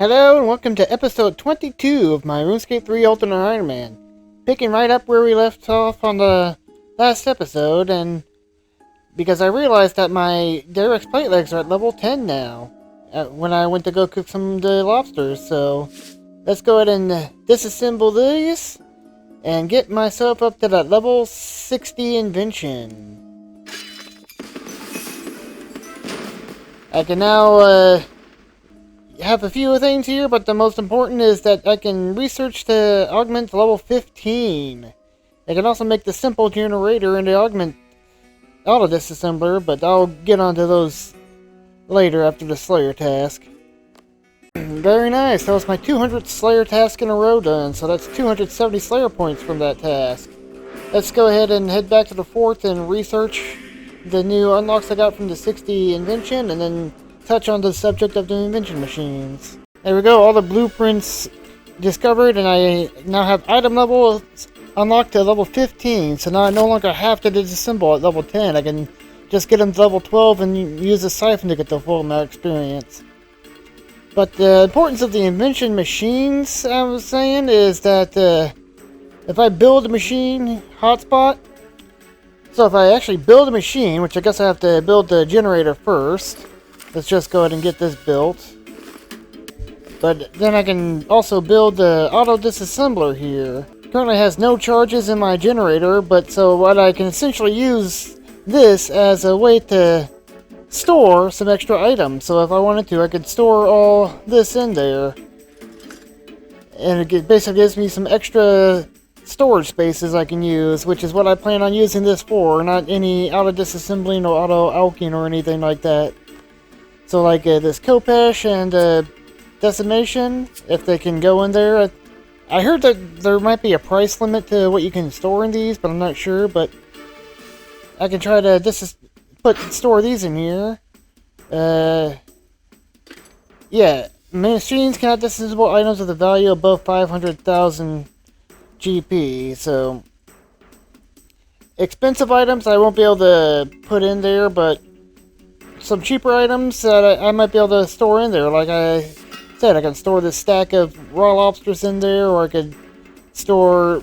Hello and welcome to episode 22 of my RuneScape 3 Alternate Iron Man. Picking right up where we left off on the last episode, and because I realized that my Derek's plate legs are at level 10 now, when I went to go cook some of the lobsters, so let's go ahead and disassemble these and get myself up to that level 60 invention. I can now have a few things here, but the most important is that I can research to augment to level 15. I can also make the simple generator and the augment auto disassembler, but I'll get onto those later after the Slayer task. Very nice, that was my 200th Slayer task in a row done, so that's 270 Slayer points from that task. Let's go ahead and head back to the fort and research the new unlocks I got from the 60 invention, and then touch on the subject of the invention machines. There we go, all the blueprints discovered, and I now have item levels unlocked to level 15, so now I no longer have to disassemble at level 10. I can just get them to level 12 and use a siphon to get the full amount of experience. But the importance of the invention machines, I was saying, is that if I build a machine hotspot, so if I actually build a machine, which I guess I have to build the generator first. Let's just go ahead and get this built. But then I can also build the auto disassembler here. Currently has no charges in my generator, but so what I can essentially use this as a way to store some extra items. So if I wanted to, I could store all this in there. And it basically gives me some extra storage spaces I can use, which is what I plan on using this for, not any auto disassembling or auto alking or anything like that. So like this Kopesh and Decimation, if they can go in there. I heard that there might be a price limit to what you can store in these, but I'm not sure. But I can try to store these in here. Yeah, machines cannot disassemble items with a value above 500,000 GP. So expensive items I won't be able to put in there, but some cheaper items that I might be able to store in there. Like I said, I can store this stack of raw lobsters in there, or I could store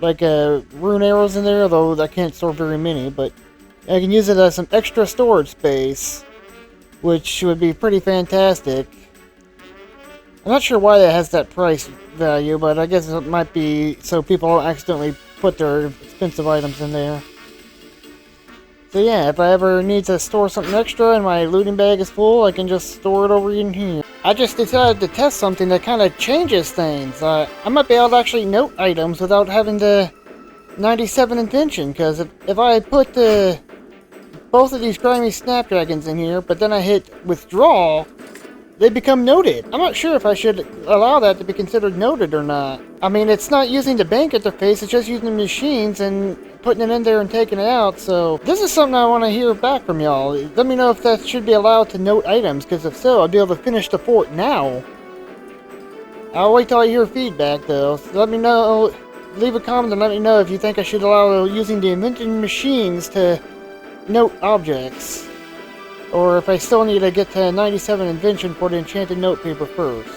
like rune arrows in there, although I can't store very many, but I can use it as some extra storage space, which would be pretty fantastic. I'm not sure why that has that price value, but I guess it might be so people don't accidentally put their expensive items in there. So yeah, if I ever need to store something extra and my looting bag is full, I can just store it over in here. I just decided to test something that kind of changes things. I might be able to actually note items without having to 97 invention, because if I put both of these grimy snapdragons in here, but then I hit withdraw, they become noted. I'm not sure if I should allow that to be considered noted or not. I mean, it's not using the bank interface, it's just using the machines and putting it in there and taking it out. So this is something I want to hear back from y'all. Let me know if that should be allowed to note items, because if so, I'll be able to finish the fort now. I'll wait till I hear feedback though. So let me know, leave a comment and let me know if you think I should allow using the invention machines to note objects, or if I still need to get to 97 invention for the enchanted note paper first.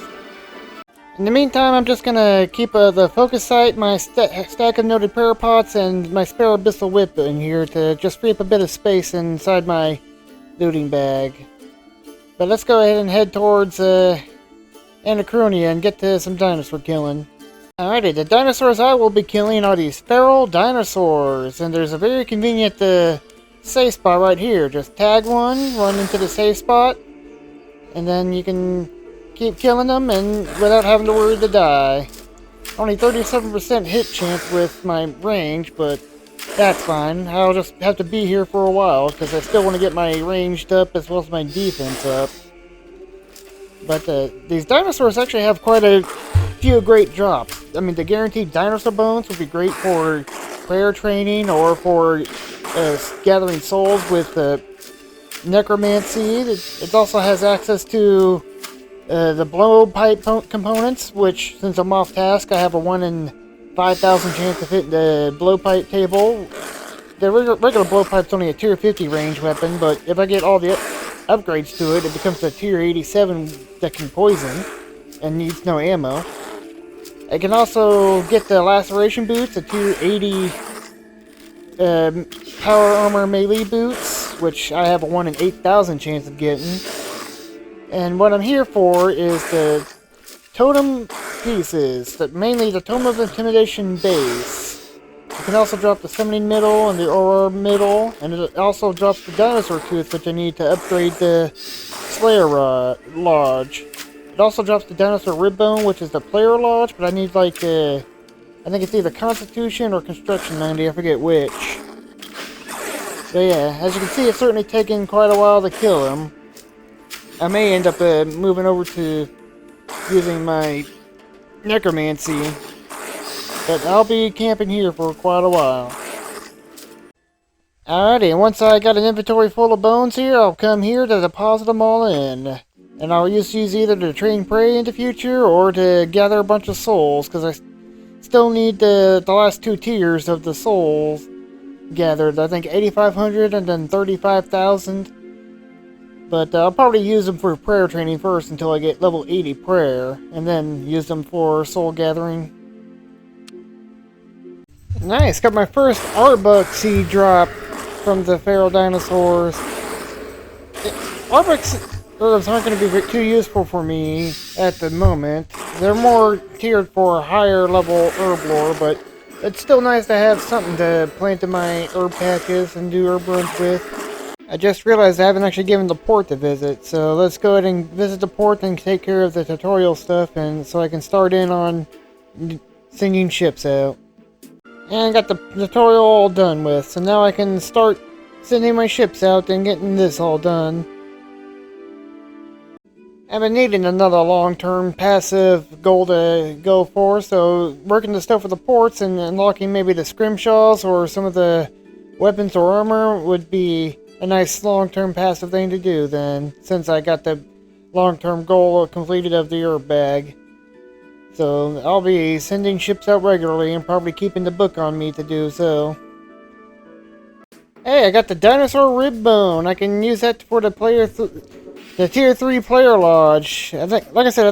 In the meantime, I'm just gonna keep the focus site, my stack of noted parapots, and my spare abyssal whip in here to just free up a bit of space inside my looting bag. But let's go ahead and head towards Anachronia and get to some dinosaur killing. Alrighty, the dinosaurs I will be killing are these feral dinosaurs, and there's a very convenient safe spot right here. Just tag one, run into the safe spot, and then you can keep killing them and without having to worry to die. Only 37% hit chance with my range, but that's fine. I'll just have to be here for a while because I still want to get my ranged up as well as my defense up. But these dinosaurs actually have quite a few great drops. I mean, the guaranteed dinosaur bones would be great for prayer training or for gathering souls with necromancy. It also has access to the blowpipe components, which, since I'm off task, I have a 1 in 5,000 chance of hitting the blowpipe table. The regular blowpipe's only a tier 50 range weapon, but if I get all the upgrades to it, it becomes a tier 87 that can poison and needs no ammo. I can also get the laceration boots, a tier 80 power armor melee boots, which I have a 1 in 8,000 chance of getting. And what I'm here for is the totem pieces, mainly the Tome of Intimidation base. You can also drop the Summoning Middle and the Aura Middle, and it also drops the Dinosaur Tooth, which I need to upgrade the Slayer Lodge. It also drops the Dinosaur Rib Bone, which is the Player Lodge, but I need like I think it's either Constitution or Construction 90, I forget which. But yeah, as you can see, it's certainly taken quite a while to kill him. I may end up moving over to using my necromancy, but I'll be camping here for quite a while. Alrighty, and once I got an inventory full of bones here, I'll come here to deposit them all in. And I'll use these either to train prey in the future or to gather a bunch of souls, because I still need the last 2 tiers of the souls gathered. I think 8,500 and then 35,000. But I'll probably use them for prayer training first until I get level 80 prayer, and then use them for soul gathering. Nice, got my first Arbok seed drop from the feral dinosaurs. Arbok herbs aren't going to be too useful for me at the moment. They're more tiered for higher level herb lore, but it's still nice to have something to plant in my herb patches and do herb runs with. I just realized I haven't actually given the port a visit, so let's go ahead and visit the port and take care of the tutorial stuff, and so I can start in on sending ships out. And I got the tutorial all done with, so now I can start sending my ships out and getting this all done. I've been needing another long-term passive goal to go for, so working the stuff with the ports and unlocking maybe the scrimshaws or some of the weapons or armor would be a nice long-term passive thing to do then, since I got the long-term goal completed of the herb bag. So I'll be sending ships out regularly and probably keeping the book on me to do so. Hey, I got the Dinosaur Rib Bone. I can use that for the the tier 3 player lodge. I think, like I said,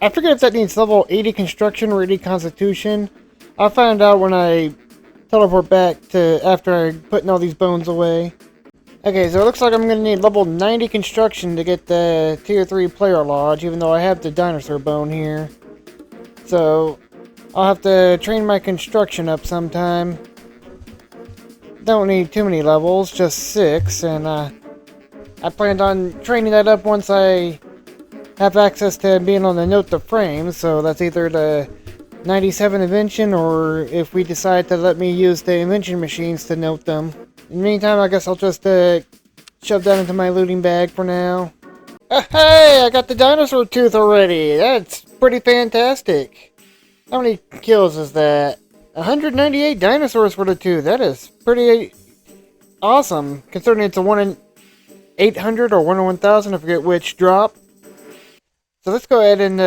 I forget if that needs level 80 construction or 80 constitution. I'll find out when I teleport back to after I putting all these bones away. Okay, so it looks like I'm going to need level 90 construction to get the tier 3 player lodge, even though I have the dinosaur bone here. So I'll have to train my construction up sometime. Don't need too many levels, just 6, and I planned on training that up once I have access to being on the note the frame, so that's either the 97 invention or if we decide to let me use the invention machines to note them. In the meantime, I guess I'll just shove that into my looting bag for now. Hey, I got the dinosaur tooth already! That's pretty fantastic! How many kills is that? 198 dinosaurs for the tooth. That is pretty awesome, considering it's a 1 in 800 or 1 in 1000, I forget which drop. So let's go ahead and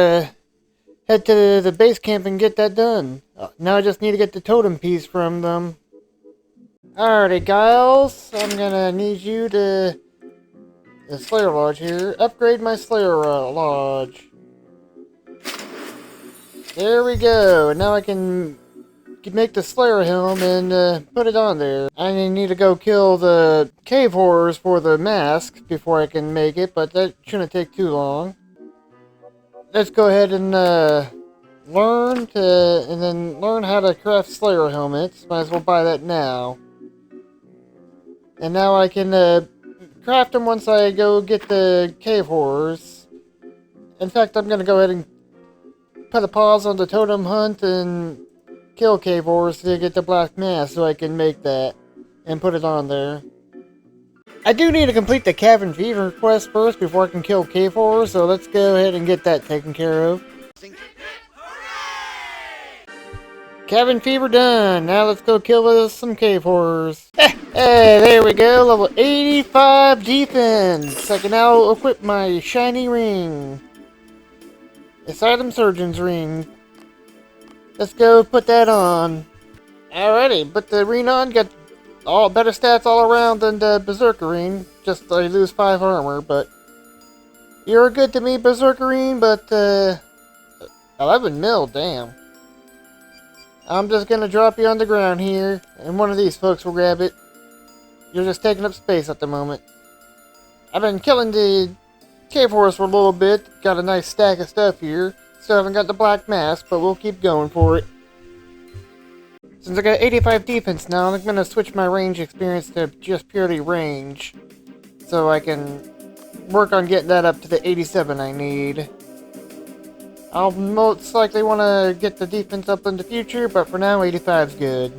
head to the base camp and get that done. Now I just need to get the totem piece from them. Alrighty, Giles, I'm gonna need you to the Slayer Lodge here. Upgrade my Slayer Lodge. There we go. Now I can make the Slayer helm and put it on there. I need to go kill the cave horrors for the mask before I can make it, but that shouldn't take too long. Let's go ahead and learn how to craft Slayer helmets. Might as well buy that now. And now I can craft them once I go get the cave horrors. In fact, I'm going to go ahead and put a pause on the totem hunt and kill cave horrors to get the black mask so I can make that and put it on there. I do need to complete the Cabin Fever quest first before I can kill cave horrors, so let's go ahead and get that taken care of. Cabin Fever done. Now let's go kill some cave horrors. Hey, there we go. Level 85 defense. I can now equip my shiny ring. It's Item Surgeon's ring. Let's go put that on. Alrighty, put the ring on. Got all better stats all around than the Berserkerine. Just I lose 5 armor, but you're good to me, Berserkerine. But 11 mil, damn. I'm just gonna drop you on the ground here, and one of these folks will grab it. You're just taking up space at the moment. I've been killing the cave horse for a little bit. Got a nice stack of stuff here. Still haven't got the black mask, but we'll keep going for it. Since I got 85 defense now, I'm gonna switch my range experience to just purely range, so I can work on getting that up to the 87 I need. I'll most likely want to get the defense up in the future, but for now, 85's good.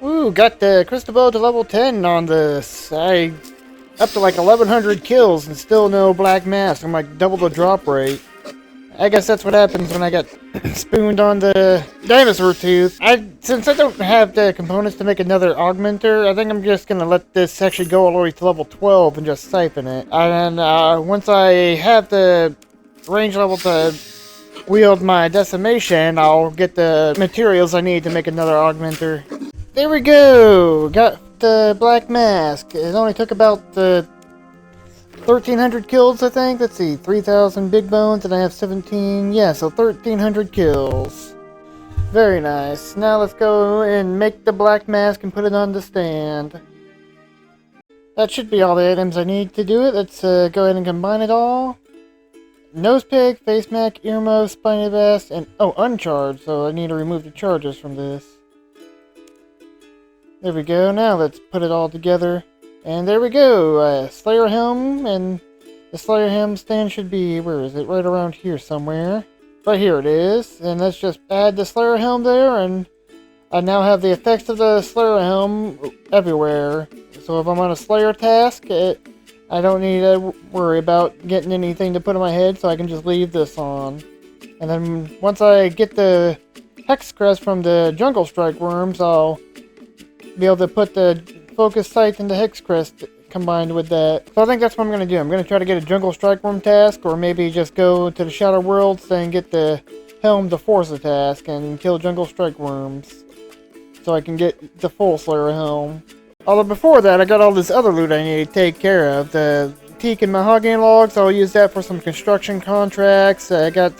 Ooh, got the crystal bow to level 10 on this. Up to like 1100 kills and still no black mask. I'm like double the drop rate. I guess that's what happens when I get spooned on the dinosaur tooth. Since I don't have the components to make another augmenter, I think I'm just gonna let this actually go all the way to level 12 and just siphon it. And once I have the range level to wield my decimation, I'll get the materials I need to make another augmenter. There we go! Got the black mask. It only took about 1,300 kills, I think. Let's see, 3,000 big bones, and I have 17. Yeah, so 1,300 kills. Very nice. Now let's go and make the black mask and put it on the stand. That should be all the items I need to do it. Let's go ahead and combine it all. Nose pig, face mask, earmuffs, spiny vest, and uncharged, so I need to remove the charges from this. There we go. Now let's put it all together. And there we go. Slayer helm, and the Slayer helm stand should be, where is it? Right around here somewhere. Right here it is. And let's just add the Slayer helm there, and I now have the effects of the Slayer helm everywhere. So if I'm on a Slayer task, I don't need to worry about getting anything to put on my head, so I can just leave this on. And then once I get the Hex Crest from the Jungle Strike Worms, I'll be able to put the Focus Sight and the Hex Crest combined with that. So I think that's what I'm going to do. I'm going to try to get a Jungle Strike Worm task, or maybe just go to the Shadow Worlds and get the Helm to force a task and kill Jungle Strike Worms, so I can get the full Slayer Helm. Although before that, I got all this other loot I need to take care of. The teak and mahogany logs, I'll use that for some construction contracts. I got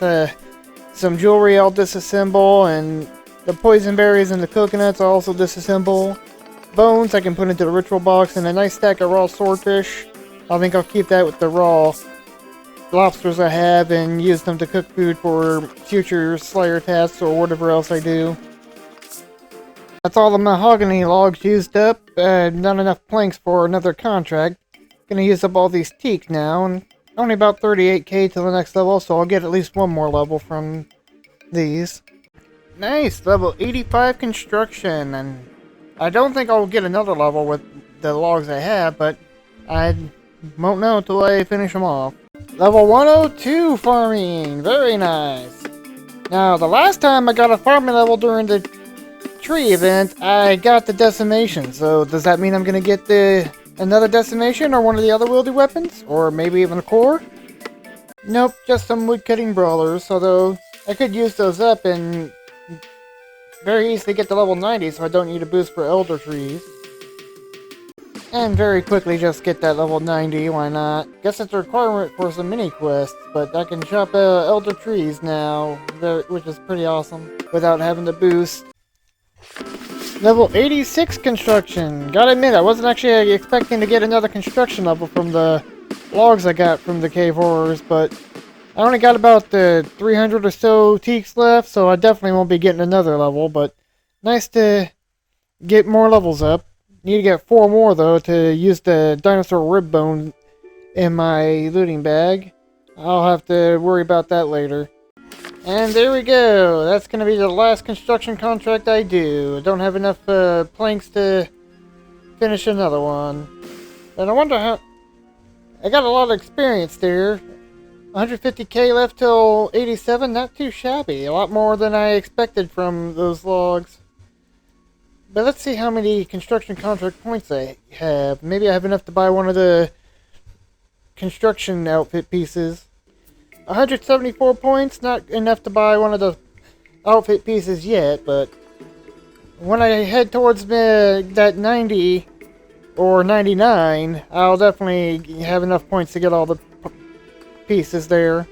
some jewelry I'll disassemble, and the poison berries and the coconuts I'll also disassemble. Bones I can put into the ritual box, and a nice stack of raw swordfish. I think I'll keep that with the raw lobsters I have and use them to cook food for future Slayer tasks or whatever else I do. That's all the mahogany logs used up. Not enough planks for another contract. Gonna use up all these teak now, and only about 38k to the next level, so I'll get at least one more level from these. Nice, level 85 construction, and I don't think I'll get another level with the logs I have, but I won't know until I finish them off. Level 102 farming, very nice. Now, the last time I got a farming level during the tree event, I got the decimation, so does that mean I'm gonna get another decimation or one of the other wieldy weapons? Or maybe even a core? Nope, just some woodcutting brawlers, although I could use those up and very easily get to level 90, so I don't need a boost for elder trees. And very quickly just get that level 90, why not? Guess it's a requirement for some mini quests, but I can chop elder trees now, which is pretty awesome, without having to boost. Level 86 construction. Gotta admit, I wasn't actually expecting to get another construction level from the logs I got from the cave horrors, but I only got about 300 or so teaks left, so I definitely won't be getting another level, but nice to get more levels up. Need to get 4 more, though, to use the dinosaur rib bone in my looting bag. I'll have to worry about that later. And there we go. That's going to be the last construction contract I do. I don't have enough planks to finish another one. And I wonder how... I got a lot of experience there. 150k left till 87, not too shabby. A lot more than I expected from those logs. But let's see how many construction contract points I have. Maybe I have enough to buy one of the construction outfit pieces. 174 points, not enough to buy one of the outfit pieces yet, but when I head towards that 90 or 99, I'll definitely have enough points to get all the pieces there.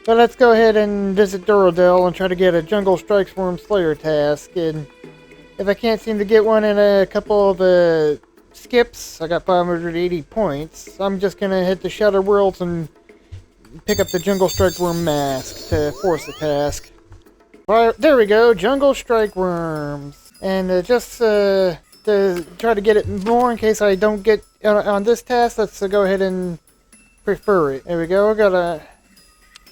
But let's go ahead and visit Duradel and try to get a Jungle Strike Swarm Slayer task. And if I can't seem to get one in a couple of skips, I got 580 points. I'm just gonna hit the Shadow Worlds and pick up the Jungle Strike Worm mask to force the task. Alright, there we go, Jungle Strike Worms. And just to try to get it more in case I don't get on this task, let's go ahead and prefer it. There we go, I got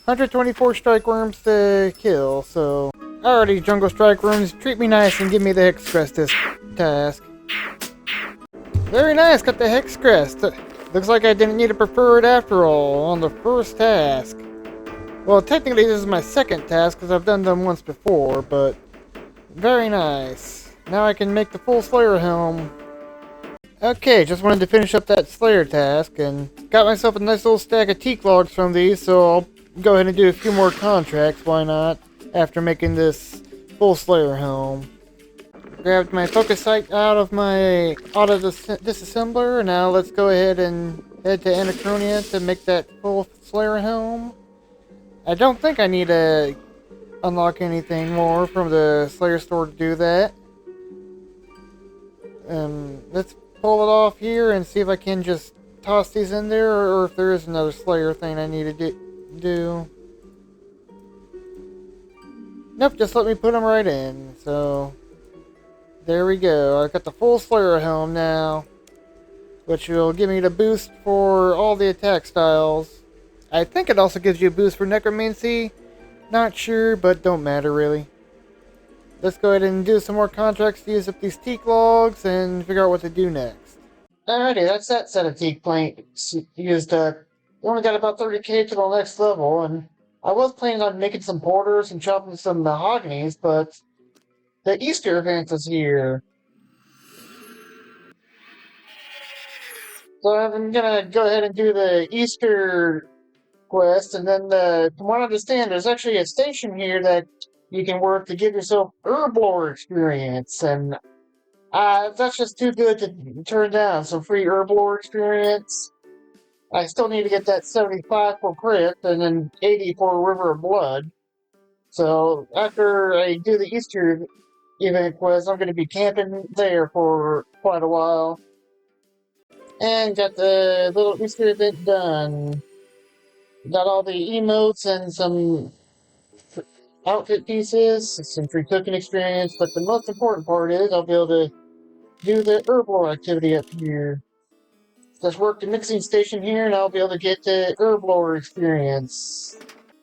124 strike worms to kill, so... Alrighty, Jungle Strike Worms, treat me nice and give me the Hex Crest this task. Very nice, got the Hex Crest. Looks like I didn't need to prefer it after all on the first task. Well, technically this is my second task because I've done them once before, but very nice. Now I can make the full Slayer helm. Okay, just wanted to finish up that Slayer task and got myself a nice little stack of teak logs from these, so I'll go ahead and do a few more contracts, why not, after making this full Slayer helm. Grabbed my focus sight out of the disassembler. Now let's go ahead and head to Anachronia to make that full Slayer helm. I don't think I need to unlock anything more from the Slayer store to do that. Let's pull it off here and see if I can just toss these in there, or if there is another Slayer thing I need to do. Nope, just let me put them right in. So there we go. I've got the full Slayer helm now, which will give me the boost for all the attack styles. I think it also gives you a boost for necromancy. Not sure, but don't matter really. Let's go ahead and do some more contracts to use up these teak logs and figure out what to do next. Alrighty, that's that set of teak planks used up. We only got about 30k to the next level, and I was planning on making some borders and chopping some mahoganies, but the Easter event is here. So I'm gonna go ahead and do the Easter quest, and then from what I understand, there's actually a station here that you can work to give yourself herblore experience, and that's just too good to turn down. Some free herblore experience. I still need to get that 75 for crit, and then 80 for River of Blood. So after I do the Easter event quest, I'm going to be camping there for quite a while. And got the little Easter event done. Got all the emotes and some outfit pieces, some free cooking experience, but the most important part is I'll be able to do the herblore activity up here. Just work the mixing station here and I'll be able to get the herblore experience.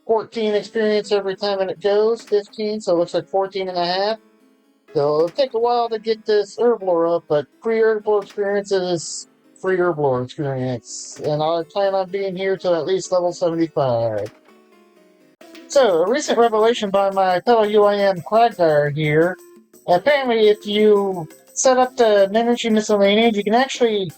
14 experience every time it goes, 15, so it looks like 14 and a half. So it'll take a while to get this herblore up, but free herblore experience is free herblore experience. And I plan on being here till at least level 75. So, a recent revelation by my fellow UIM Quagmire here. Apparently, if you set up the energy miscellaneous, you can actually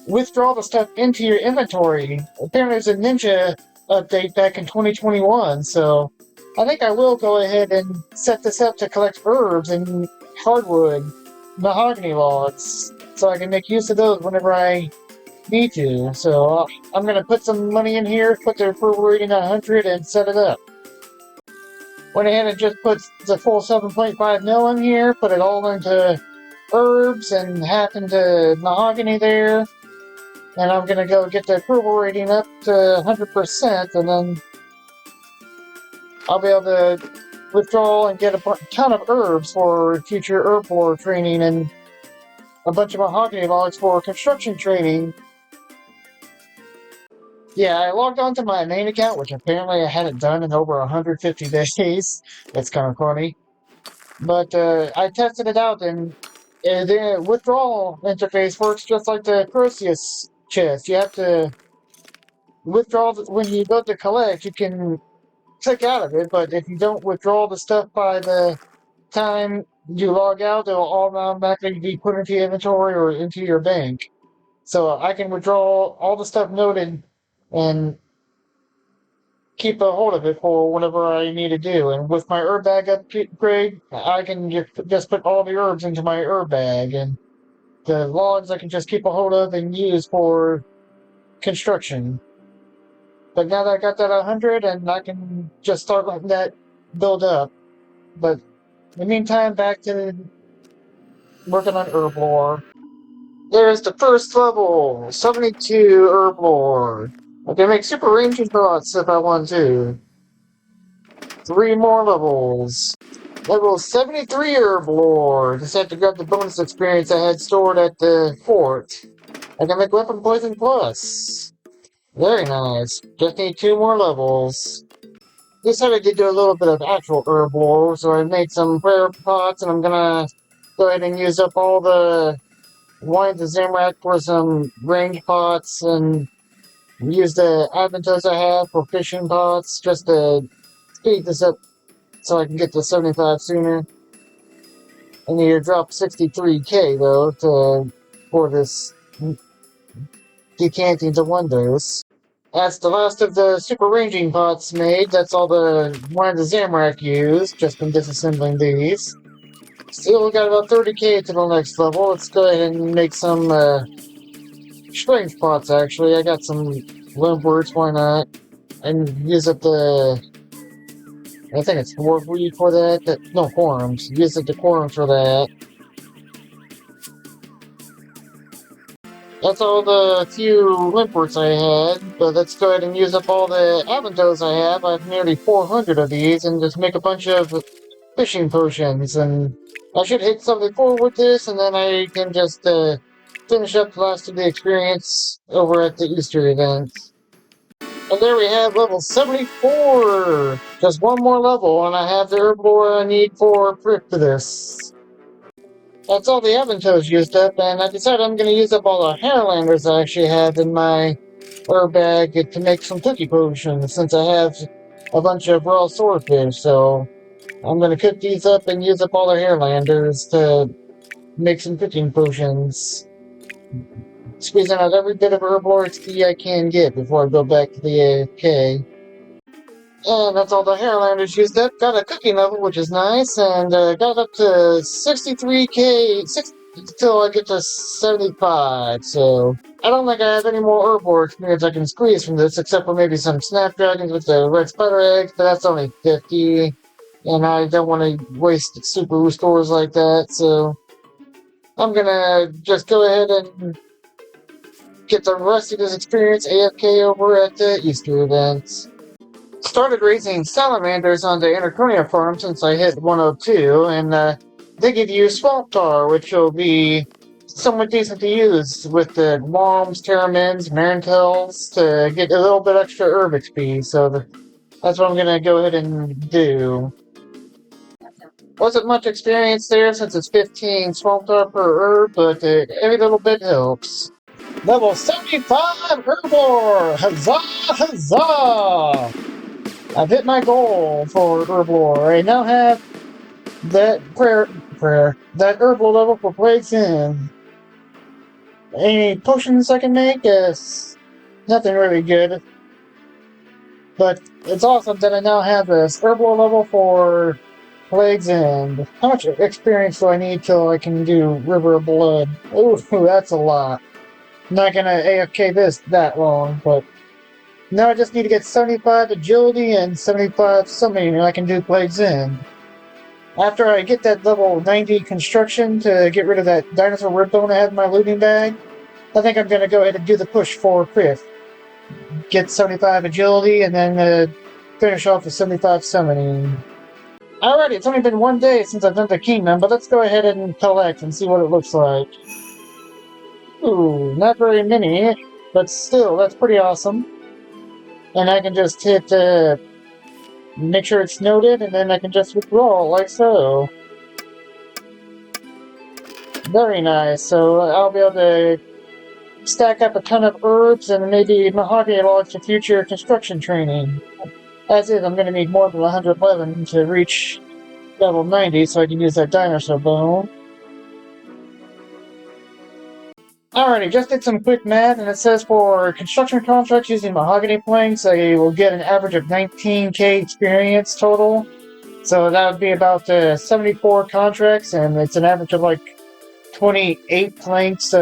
withdraw the stuff into your inventory. Apparently, there's a ninja update back in 2021, so I think I will go ahead and set this up to collect herbs and hardwood, mahogany logs, so I can make use of those whenever I need to. So, I'm going to put some money in here, put the approval rating at 100, and set it up. Went ahead and just put the full 7.5 mil in here, put it all into herbs and half into mahogany there. And I'm going to go get the approval rating up to 100%, and then I'll be able to withdraw and get a ton of herbs for future herblore training and a bunch of mahogany logs for construction training. Yeah, I logged onto my main account, which apparently I hadn't done in over 150 days. That's kind of funny. But I tested it out, and the withdrawal interface works just like the Perseus chest. You have to withdraw, when you go to collect, you can click out of it, but if you don't withdraw the stuff by the time you log out, it will automatically be put into your inventory or into your bank. So I can withdraw all the stuff noted and keep a hold of it for whatever I need to do. And with my herb bag upgrade, I can just put all the herbs into my herb bag, and the logs I can just keep a hold of and use for construction. But now that I got that 100, and I can just start letting that build up. But in the meantime, back to working on herb lore. There's the first level, 72 herb lore. I can make super ranging thoughts if I want to. 3 more levels. Level 73 herb lore. Just have to grab the bonus experience I had stored at the fort. I can make weapon poison plus. Very nice. Just need 2 more levels. Decided to do a little bit of actual herb lore, so I made some prayer pots, and I'm gonna go ahead and use up all the wine to Zamrak for some range pots, and use the advantages I have for fishing pots, just to speed this up so I can get to 75 sooner. I need to drop 63k though for this decanting to wonders. That's the last of the super ranging pots made. That's all the one the Zamrak used. Just been disassembling these. Still got about 30k to the next level. Let's go ahead and make some strange pots. Actually, I got some limbworts. Why not? And use up the. I think it's dwarfweed for that. No, quorums. Use up the quorums for that. That's all the few limpworts I had, but let's go ahead and use up all the avantos I have. I have nearly 400 of these, and just make a bunch of fishing potions, and I should hit something forward with this, and then I can just finish up the last of the experience over at the Easter event. And there we have level 74! Just one more level, and I have the herb lore I need for Prifddinas. That's all the avantos used up, and I decided I'm going to use up all the Hairlanders I actually have in my herb bag to make some cookie potions, since I have a bunch of raw swordfish, so I'm going to cook these up and use up all the Hairlanders to make some cooking potions. Squeezing out every bit of herb lore XP I can get before I go back to the AFK. And that's all the Hairlanders used up. Got a cooking level, which is nice, and got up to 63k until I get to 75. So I don't think I have any more herb lore experience I can squeeze from this, except for maybe some snapdragons with the red spider eggs, but that's only 50. And I don't want to waste super restores like that, so I'm gonna just go ahead and get the rest of this experience AFK over at the Easter event. Started raising salamanders on the Interconia farm since I hit 102, and they give you swamp tar, which will be somewhat decent to use with the worms, pteramins, marintels to get a little bit extra herb XP, so that's what I'm gonna go ahead and do. Wasn't much experience there since it's 15 swamp tar per herb, but every little bit helps. Level 75 herb lore! Huzzah! Huzzah! I've hit my goal for herb lore. I now have that that herbal level for Plague's End. Any potions I can make? Yes. Nothing really good. But it's awesome that I now have this herbal level for Plague's End. How much experience do I need till I can do River of Blood? Ooh, that's a lot. I'm not gonna AFK this that long, but now I just need to get 75 agility and 75 summoning, and I can do Plague's End. After I get that level 90 construction to get rid of that dinosaur rib bone I have in my looting bag, I think I'm going to go ahead and do the push for Prif. Get 75 agility, and then finish off with 75 summoning. Alrighty, it's only been one day since I've done the kingdom, but let's go ahead and collect and see what it looks like. Ooh, not very many, but still, that's pretty awesome. And I can just hit, make sure it's noted, and then I can just withdraw, like so. Very nice, so I'll be able to stack up a ton of herbs and maybe mahogany logs for future construction training. As is, I'm going to need more than 111 to reach level 90, so I can use that dinosaur bone. Alrighty, just did some quick math, and it says for construction contracts using mahogany planks, I will get an average of 19k experience total. So that would be about 74 contracts, and it's an average of like 28 planks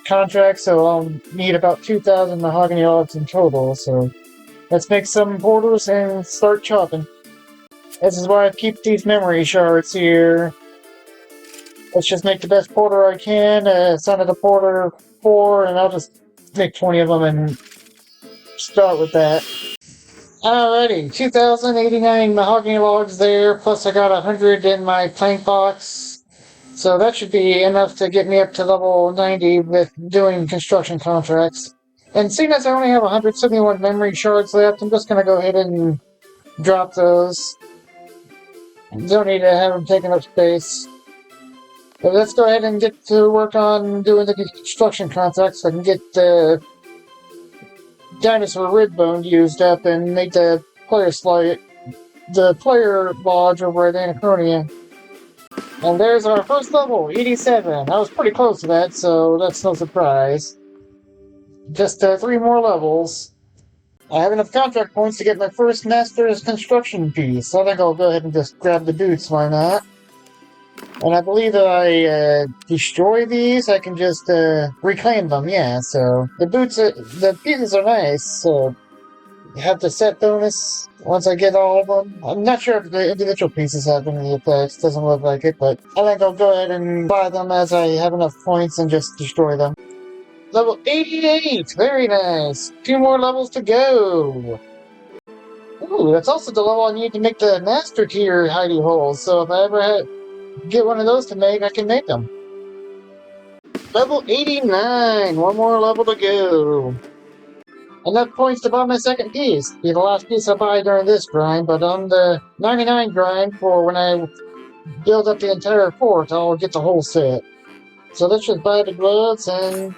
contracts, so I'll need about 2,000 mahogany logs in total. So let's make some portals and start chopping. This is why I keep these memory shards here. Let's just make the best porter I can, assign it a porter 4, and I'll just make 20 of them and start with that. Alrighty, 2,089 mahogany logs there, plus I got 100 in my plank box. So that should be enough to get me up to level 90 with doing construction contracts. And seeing as I only have 171 memory shards left, I'm just going to go ahead and drop those. Don't need to have them taking up space. But let's go ahead and get to work on doing the construction contracts so I can get the dinosaur rib bone used up and make the player lodge over at Anachronia. And there's our first level, 87. I was pretty close to that, so that's no surprise. Just 3 more levels. I have enough contract points to get my first master's construction piece, so I think I'll go ahead and just grab the boots, why not? And I believe that I destroy these, I can just reclaim them, yeah, so the boots, the pieces are nice, so you have the set bonus once I get all of them. I'm not sure if the individual pieces have any effects, doesn't look like it, but I think I'll go ahead and buy them as I have enough points and just destroy them. Level 88! Very nice! 2 more levels to go! Ooh, that's also the level I need to make the master tier hidey holes, so if I ever get one of those to make, I can make them. Level 89! 1 more level to go! Enough points to buy my second piece. Be the last piece I buy during this grind, but on the 99 grind for when I build up the entire fort, I'll get the whole set. So let's just buy the gloves and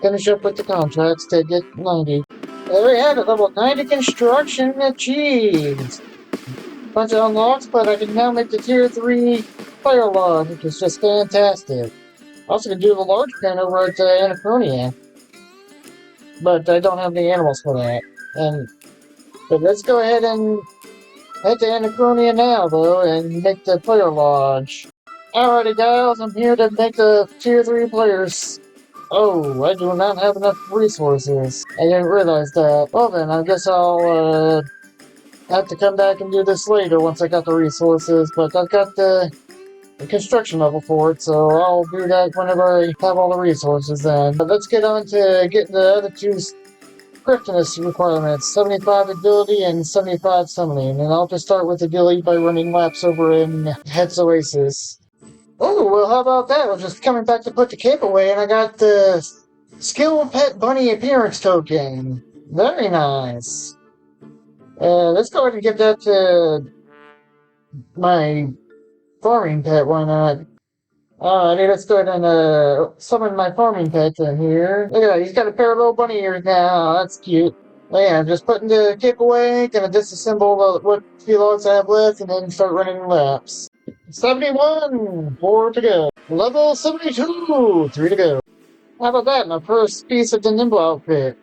finish up with the contracts to get 90. There we have it, level 90 construction achieved! Bunch of unlocks, but I can now make the tier 3 player log, which is just fantastic. Also can do the large pen over at Anachronia. But I don't have any animals for that. But let's go ahead and head to Anachronia now, though, and make the player lodge. Alrighty, guys, I'm here to make the tier 3 players. Oh, I do not have enough resources. I didn't realize that. Well then, I guess I'll have to come back and do this later once I got the resources, but I've got the construction level for it, so I'll do that whenever I have all the resources then. But let's get on to getting the other 2 Prifddinas requirements, 75 ability and 75 summoning, and I'll just start with ability by running laps over in Head's Oasis. Oh, well, how about that? I was just coming back to put the cape away, and I got the Skill Pet Bunny Appearance Token. Very nice. Let's go ahead and give that to my farming pet, why not? Alrighty, let's go ahead and summon my farming pet in here. Look at that, he's got a pair of little bunny ears now. That's cute. Well, yeah, I'm just putting the cape away, gonna disassemble what few logs I have left, and then start running laps. 71! 4 to go. Level 72! 3 to go. How about that? My first piece of the nimble outfit.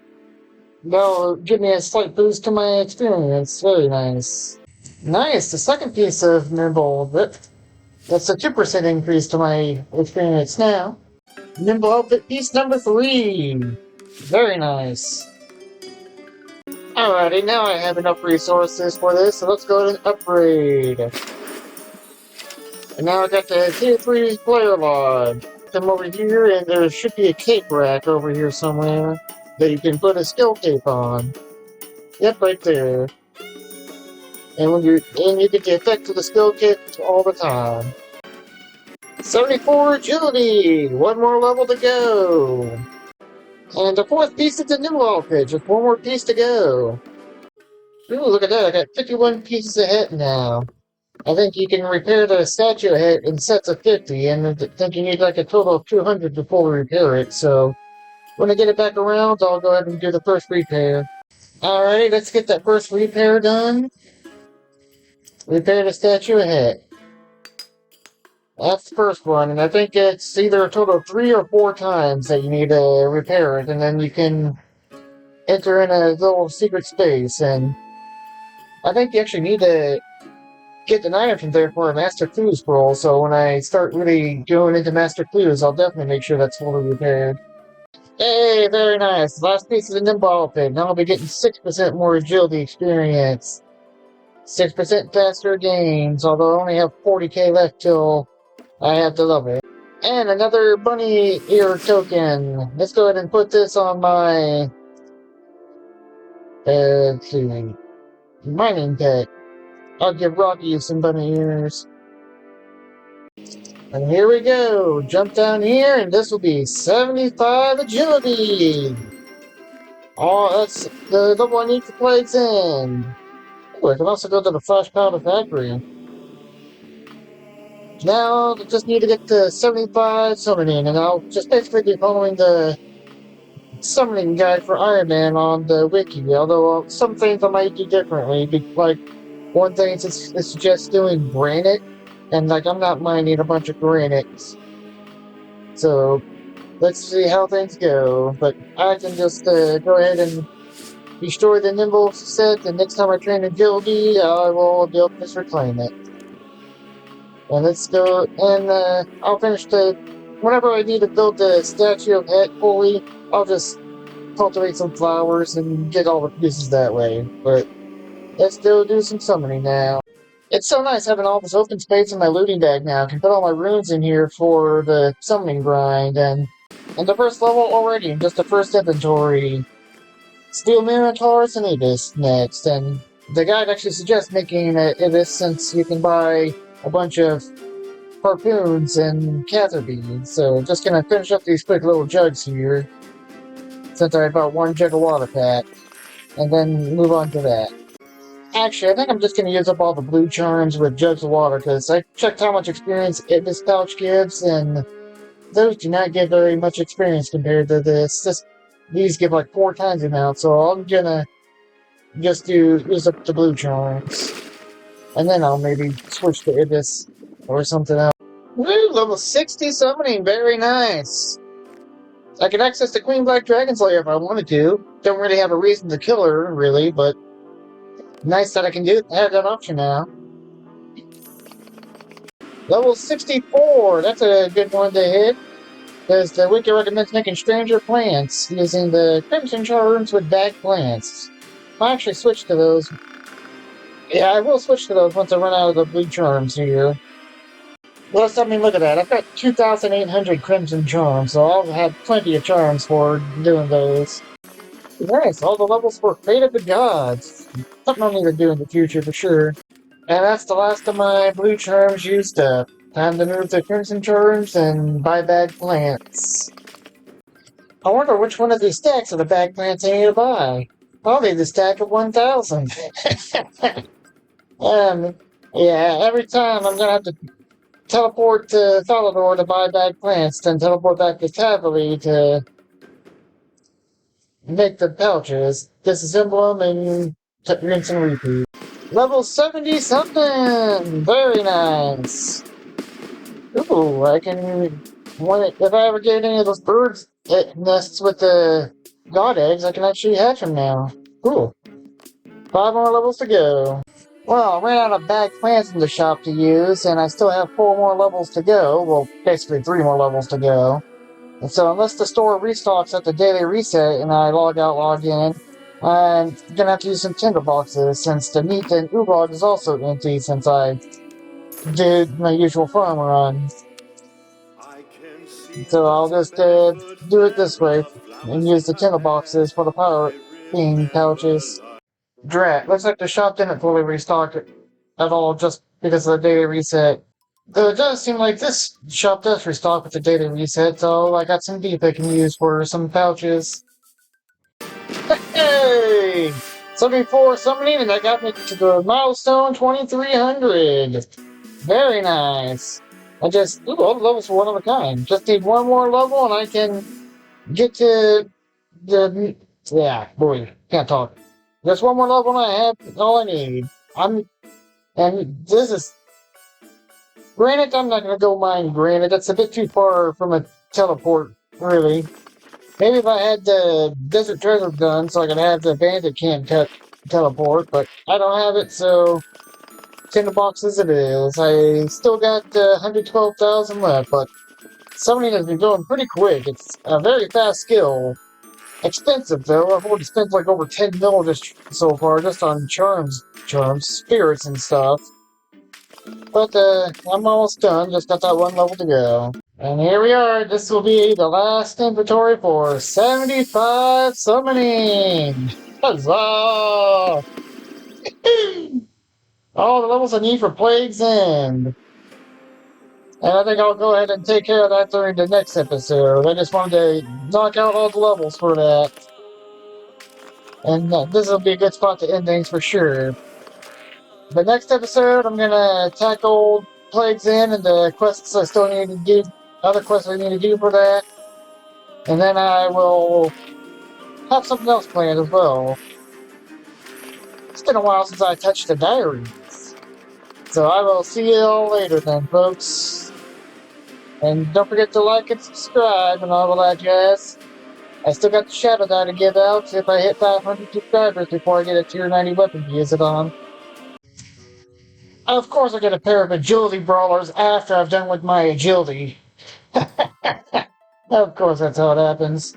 That'll give me a slight boost to my experience. Very nice. Nice, the second piece of nimble outfit. That's a 2% increase to my experience now. Nimble outfit piece number 3. Very nice. Alrighty, now I have enough resources for this, so let's go ahead and upgrade. And now I got the tier 3 player lodge. Come over here, and there should be a cape rack over here somewhere that you can put a skill cape on. Yep, right there. And you get the effect of the skill cape all the time. 74 agility! 1 more level to go! And the 4th piece is the new outfit, just 1 more piece to go. Ooh, look at that, I got 51 pieces of head now. I think you can repair the statue head in sets of 50, and I think you need like a total of 200 to fully repair it, so when I get it back around, I'll go ahead and do the first repair. Alright, let's get that first repair done. Repair the statue head. That's the first one, and I think it's either a total of 3 or 4 times that you need to repair it, and then you can enter in a little secret space, and I think you actually need to get an item from there for a Master Clue scroll, so when I start really going into Master Clues, I'll definitely make sure that's fully repaired. Hey, very nice. Last piece of the nimble pig. Now I'll be getting 6% more agility experience. 6% faster gains, although I only have 40k left till I have to love it. And another bunny ear token. Let's go ahead and put this on my let's see, mining pet. I'll give Rocky some bunny ears. And here we go. Jump down here, and this will be 75 agility. Oh, that's the double I need for plagues in. Oh, I can also go to the flash powder factory. Now, I just need to get to 75 summoning, and I'll just basically be following the summoning guide for Iron Man on the wiki, although some things I might do differently. Like, one thing is it suggests doing granite, and like I'm not mining a bunch of granites. So, let's see how things go. But I can just go ahead and destroy the nimble set, and next time I train agility, I will be able to just reclaim it. And let's go, and I'll finish whenever I need to build the statue of Het fully, I'll just cultivate some flowers and get all the pieces that way. But let's go do some summoning now. It's so nice having all this open space in my looting bag now. I can put all my runes in here for the summoning grind, and the first level already, in just the first inventory. Steel Minotaurs and Ibis next, and the guide actually suggests making Ibis since you can buy a bunch of harpoons and cather beads, so just gonna finish up these quick little jugs here, since I have about 1 jug of water pack, and then move on to that. Actually, I think I'm just gonna use up all the blue charms with jugs of water, because I checked how much experience this pouch gives, and those do not give very much experience compared to this. These give like 4 times the amount, so I'm gonna just use up the blue charms. And then I'll maybe switch to Ibis or something else. Woo! Level 60 summoning, very nice. I can access the Queen Black Dragon Slayer if I wanted to. Don't really have a reason to kill her, really, but nice that I can have that option now. Level 64, that's a good one to hit. Because the wiki recommends making stranger plants using the Crimson Charms with bagged plants. I'll actually switch to those. Yeah, I will switch to those once I run out of the blue charms here. Well, I mean, look at that. I've got 2,800 Crimson Charms, so I'll have plenty of charms for doing those. Nice, all the levels for Fate of the Gods. Something I'll need to do in the future for sure. And that's the last of my blue charms used up. Time to move to Crimson Charms and buy bagged plants. I wonder which one of these stacks of the bagged plants I need to buy. Probably the stack of 1,000. Yeah, every time I'm gonna have to teleport to Falador to buy bagged plants, then teleport back to Tavily to make the pouches, disassemble them, and rinse and repeat. Level 70 something! Very nice! Ooh, I can... if I ever get any of those birds nests with the god eggs, I can actually hatch them now. Cool. 5 more levels to go. Well, I ran out of bagged plants in the shop to use, and I still have 4 more levels to go. Well, basically 3 more levels to go. And so unless the store restocks at the daily reset and I log out, log in, I'm gonna have to use some tinder boxes, since the meat and oolog is also empty since I did my usual farm run. So I'll just do it this way and use the tinder boxes for the power bean pouches. Drat, looks like the shop didn't fully restock it at all just because of the daily reset. Though it does seem like this shop does restock with the daily reset, so I got some beef I can use for some pouches. Hey! 74 summoning, and that got me to the milestone 2300. Very nice. All the levels for one of a kind. Just need 1 more level and I can get to the, yeah, boy, can't talk. Just 1 more level and I have all I need. And this is Granite, I'm not gonna go mine granite. That's a bit too far from a teleport, really. Maybe if I had the desert treasure done so I could have the bandit camp teleport, but I don't have it, so tinderbox as it is. I still got 112,000 left, but summoning has been going pretty quick. It's a very fast skill. Expensive though. I've already spent like over 10 mil just so far, just on charms, spirits and stuff. But I'm almost done. Just got that one level to go. And here we are. This will be the last inventory for 75 summoning. Huzzah! All the levels I need for Plague's End. And I think I'll go ahead and take care of that during the next episode. I just wanted to knock out all the levels for that. And this will be a good spot to end things for sure. The next episode, I'm gonna tackle Plague's End and the quests I still need to do, other quests I need to do for that. And then I will have something else planned as well. It's been a while since I touched the diaries. So I will see you all later then, folks. And don't forget to like and subscribe and all of that jazz. I still got the shadow die to give out if I hit 500 subscribers before I get a tier 90 weapon to use it on. Of course I get a pair of agility brawlers after I've done with my agility. Of course that's how it happens.